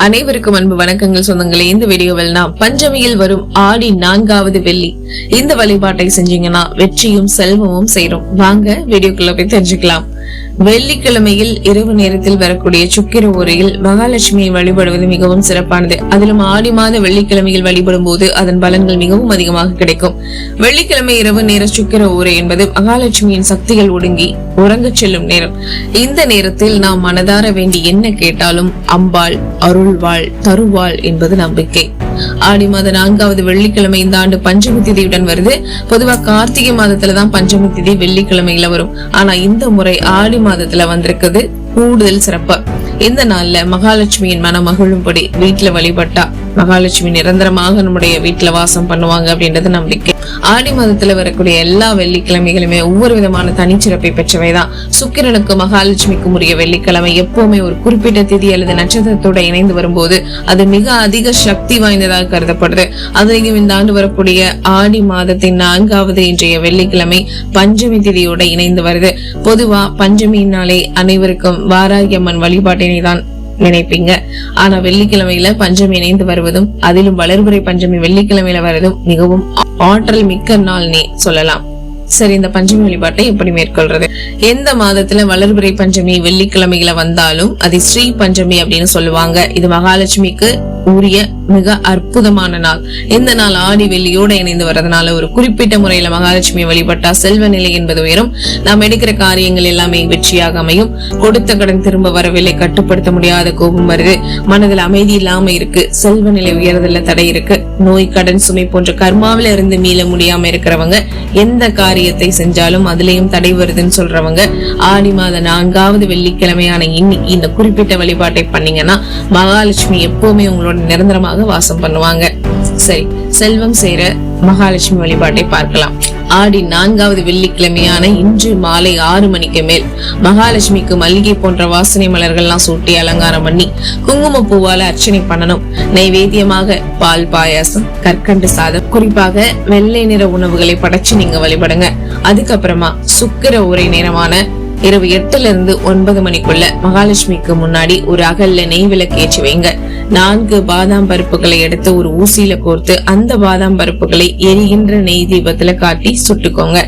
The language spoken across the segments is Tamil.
அனைவருக்கும் அன்பு வணக்கங்கள் சொந்தங்களே. இந்த வீடியோவில் நாம் பஞ்சமியில் வரும் ஆடி 4வது வெள்ளி இந்த வழிபாட்டை செஞ்சீங்கன்னா வெற்றியும் செல்வமும் சேரும். வாங்க வீடியோக்குள்ள போய் தெரிஞ்சுக்கலாம். வெள்ளிக்கிழமையில் இரவு நேரத்தில் வரக்கூடிய சுக்கிர ஓரையில் மகாலட்சுமியை வழிபடுவது மிகவும் சிறப்பானது. அதிலும் ஆடி மாத வெள்ளிக்கிழமையில் வழிபடும் போது அதன் பலன்கள் மிகவும் அதிகமாக கிடைக்கும். வெள்ளிக்கிழமை இரவு நேர சுக்கிர ஓரை என்பது மகாலட்சுமியின் சக்திகள் ஒடுங்கி உறங்கச் செல்லும் நேரம். இந்த நேரத்தில் நாம் மனதார வேண்டி என்ன கேட்டாலும் அம்பாள் அருள்வாள் தருவாள் என்பது நம்பிக்கை. ஆடி மாத 4வது வெள்ளிக்கிழமை இந்த ஆண்டு பஞ்சமி திதியுடன் வருது. பொதுவா கார்த்திகை மாதத்துலதான் பஞ்சமி திதி வெள்ளிக்கிழமையில வரும். ஆனா இந்த முறை ஆடி மாதத்துல வந்திருக்குது கூடுதல் சிறப்பு. இந்த நாள்ல மகாலட்சுமியின் மன மகிழும்படி வீட்டுல வழிபட்டா மகாலட்சுமி நிரந்தரமாக நம்முடைய வீட்டுல வாசம் பண்ணுவாங்க அப்படின்றது நம்பிக்கை. ஆடி மாதத்துல வரக்கூடிய எல்லா வெள்ளிக்கிழமைகளுமே ஒவ்வொரு விதமான தனிச்சிறப்பை பெற்றவைதான். சுக்கிரனுக்கு மகாலட்சுமிக்கும் உரிய வெள்ளிக்கிழமை எப்பவுமே ஒரு குறிப்பிட்ட திதி அல்லது நட்சத்திரத்தோட இணைந்து வரும்போது அது மிக அதிக சக்தி வாய்ந்ததாக கருதப்படுது. அதுலயும் இந்த ஆண்டு வரக்கூடிய ஆடி மாதத்தின் 4வது இன்றைய வெள்ளிக்கிழமை பஞ்சமி திதியோட இணைந்து வருது. பொதுவா பஞ்சமியினாலே அனைவருக்கும் வாராகி அம்மன் வழிபாட்டினை தான் நினைப்பீங்க. ஆனா வெள்ளிக்கிழமையில பஞ்சமி இணைந்து வருவதும் அதிலும் வளர்பிறை பஞ்சமி வெள்ளிக்கிழமையில வருவதும் மிகவும் ஆற்றல் மிக்க நாள்னே சொல்லலாம். சரி, இந்த பஞ்சமி வழிபாட்டை எப்படி மேற்கொள்றது? எந்த மாதத்துல வளர்பிறை பஞ்சமி வெள்ளிக்கிழமையில வந்தாலும் அது ஸ்ரீ பஞ்சமி அப்படின்னு சொல்லுவாங்க. இது மகாலட்சுமிக்கு உரிய மிக அற்புதமான நாள். இந்த நாள் ஆடி வெள்ளியோட இணைந்து வர்றதுனால ஒரு குறிப்பிட்ட முறையில மகாலட்சுமி வழிபட்டா செல்வ நிலை என்பது உயரும். நாம் எடுக்கிற காரியங்கள் எல்லாமே வெற்றியாக அமையும். கொடுத்த கடன் திரும்ப வரவில்லை, கட்டுப்படுத்த முடியாத கோபம் வருது, மனதில் அமைதி இல்லாம இருக்கு, செல்வ நிலை உயர்தல்ல தடை இருக்கு, நோய் கடன் சுமை போன்ற கர்மாவில இருந்து மீள முடியாம இருக்கிறவங்க, எந்த காரியத்தை செஞ்சாலும் அதுலயும் தடை வருதுன்னு சொல்றவங்க ஆடி மாத 4வது வெள்ளிக்கிழமையான இன்னைக்கு இந்த குறிப்பிட்ட வழிபாட்டை பண்ணீங்கன்னா மகாலட்சுமி எப்பவுமே உங்களோட நிரந்தரமாக வாசம் பண்ணுவாங்க. சரி, செல்வம் சேர மகாலட்சுமி வழிபாட்டை பார்க்கலாம். ஆடி 4வது வெள்ளிக்கிழமையான இன்று மாலை 6 மணிக்கு மேல் மகாலட்சுமிக்கு மல்லிகை போன்ற வாசனை மலர்கள்லாம் சூட்டி அலங்காரம் பண்ணி குங்கும பூவால அர்ச்சனை பண்ணணும். நைவேத்தியமாக பால் பாயாசம், கற்கண்டு சாதம், குறிப்பாக வெள்ளை நிற உணவுகளை படைச்சு நீங்க வழிபடுங்க. அதுக்கப்புறமா சுக்கிர ஓரை நேரமான இரவு 8 இருந்து 9 மணிக்குள்ள மகாலட்சுமிக்கு முன்னாடி ஒரு அகல்ல நெய் விளக்கு ஏற்றி வைங்க. 4 பாதாம் பருப்புகளை எடுத்து ஒரு ஊசியில கோர்த்து அந்த பாதாம் பருப்புகளை எரிகின்ற நெய் தீபத்துல காட்டி சுட்டுக்கோங்க.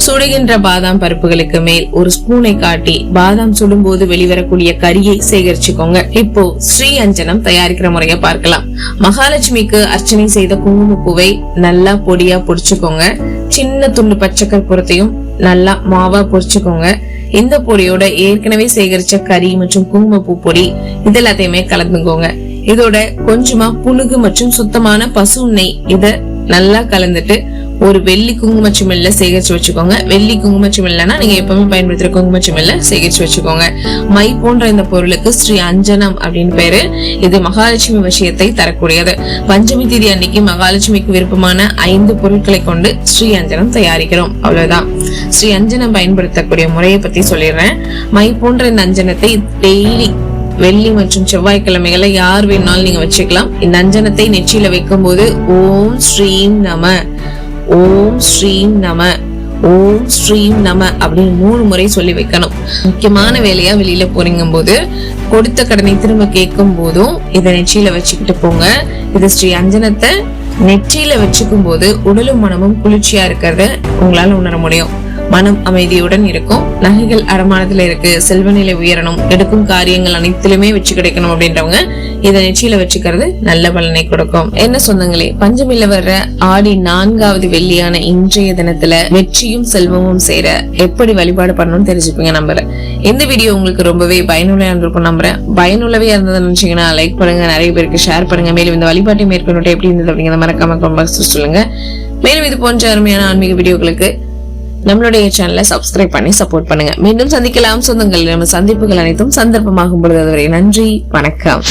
சுடுகின்ற பாதாம் பருப்புகளுக்கு மேல் ஒரு ஸ்பூனை காட்டி பாதாம் சுடும் போது வெளிவரக்கூடிய கரியை சேகரிச்சுக்கோங்க. இப்போ ஸ்ரீ அஞ்சனம் தயாரிக்கிற முறைய பார்க்கலாம். மகாலட்சுமிக்கு அர்ச்சனை செய்த குங்குமப்பூவை நல்லா பொடியா பொடிச்சுக்கோங்க. சின்ன துண்டு பச்சை கற்பூரத்தையும் நல்லா மாவா பொரிச்சுக்கோங்க. இந்த பொடியோட ஏற்கனவே சேகரிச்ச கறி மற்றும் குங்குமப்பூ பொடி இதெல்லாத்தையுமே கலந்துக்கோங்க. இதோட கொஞ்சமா புனுகு மற்றும் சுத்தமான பசு நெய் இத நல்லா கலந்துட்டு ஒரு வெள்ளி குங்குமச்சிமில்ல சேகரிச்சு வச்சுக்கோங்க. வெள்ளி குங்குமச்சிமில்லனா நீங்க எப்பவுமே பயன்படுத்துற குங்குமச்சிமில்ல சேகரிச்சு வச்சுக்கோங்க. மை போன்ற இந்த பொருளுக்கு ஸ்ரீ அஞ்சனம் அப்படின்னு பேரு. இது மகாலட்சுமி விஷயத்தை தரக்கூடியது. பஞ்சமி திதி அன்னைக்கு மகாலட்சுமிக்கு விருப்பமான 5 பொருட்களை கொண்டு ஸ்ரீ அஞ்சனம் தயாரிக்கிறோம். அவ்வளவுதான். ஸ்ரீ அஞ்சனம் பயன்படுத்தக்கூடிய முறையை பத்தி சொல்லிடுறேன். மை போன்ற இந்த அஞ்சனத்தை டெய்லி வெள்ளி மற்றும் செவ்வாய்க்கிழமைகளை யார் வேணாலும் நீங்க வச்சுக்கலாம். இந்த அஞ்சனத்தை நெற்றியில வைக்கும் போது ஓம் ஸ்ரீம் நம, ஓம் ஸ்ரீம் நம, ஓம் ஸ்ரீம் நம அப்படின்னு 3 முறை சொல்லி வைக்கணும். முக்கியமான வேலையா வெளியில போறீங்க போது, கொடுத்த கடனை திரும்ப கேட்கும் போதும் இதை நெற்றியில வச்சுக்கிட்டு போங்க. இது ஸ்ரீ அஞ்சனத்தை நெற்றியில வச்சுக்கும் போது உடலும் மனமும் குளிர்ச்சியா இருக்கிறத உங்களால உணர முடியும். மனம் அமைதியுடன் இருக்கும். நகைகள் அடமானத்துல இருக்கு, செல்வநிலை உயரணும், எடுக்கும் காரியங்கள் அனைத்திலுமே வெற்றி கிடைக்கணும் அப்படின்றவங்க இதை நெற்றியில வச்சுக்கிறது நல்ல பலனை கொடுக்கும். என்ன சொந்தங்களே, பஞ்சமில வர்ற ஆடி 4வது வெள்ளியான இன்றைய தினத்துல வெற்றியும் செல்வமும் சேர எப்படி வழிபாடு பண்ணணும்னு தெரிஞ்சுப்பீங்க நம்புறேன். இந்த வீடியோ உங்களுக்கு ரொம்பவே பயனுள்ளதா இருக்கும் நம்புறேன். பயனுள்ளவே இருந்ததுன்னு நினைச்சீங்கன்னா லைக் பண்ணுங்க, நிறைய பேருக்கு ஷேர் பண்ணுங்க. மேலும் இந்த வழிபாட்டை மேற்கொண்டு எப்படி இருந்தது அப்படிங்கிற மறக்காம கமெண்ட் பாக்ஸ்ல சொல்லுங்க. மேலும் இது போன்ற அருமையான ஆன்மீக வீடியோக்களுக்கு நம்மளுடைய சேனலை சப்ஸ்கிரைப் பண்ணி சப்போர்ட் பண்ணுங்க. மீண்டும் சந்திக்கலாம் சொந்தங்கள். நம்ம சந்திப்புகள் அனைத்தும் சந்தர்ப்பமாகும் பொழுது அதுவரை நன்றி, வணக்கம்.